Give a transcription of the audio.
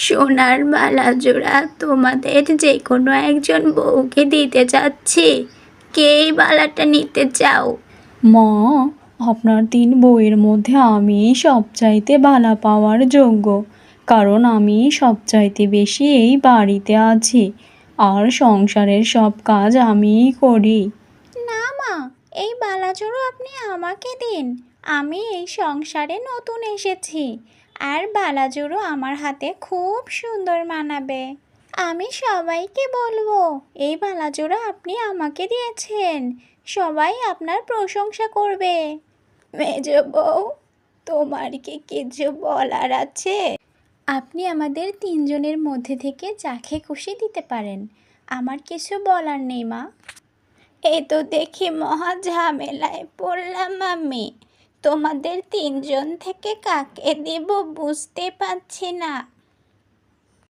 সোনার বালা জোড়া তোমাদের যে কোনো একজন বউকে দিতে চাচ্ছি। কে এই বালাটা নিতে চাও? মা, আপনার 3 বউয়ের মধ্যে আমি সবচাইতে বালা পাওয়ার যোগ্য, কারণ আমি সবচাইতে বেশি এই বাড়িতে আছি আর সংসারের সব কাজ আমিই করি। না মা, এই বালাজোড়া আপনি আমাকে দিন। আমি এই সংসারে নতুন এসেছি, আর বালাজোড়ো আমার হাতে খুব সুন্দর মানাবে। আমি সবাইকে বলবো এই বালাজোড়া আপনি আমাকে দিয়েছেন। সবাই আপনার প্রশংসা করবে। মেজ বউ, তোমার কি কিছু বলার আছে? আপনি আমাদের 3 জনের মধ্যে থেকে যাকে খুশি দিতে পারেন। আমার কিছু বলার নেই মা। এই তো দেখি মহা ঝামেলায় পড়লাম আমি। তোমাদের 3 জন থেকে কাকে দেব বুঝতে পারছি না।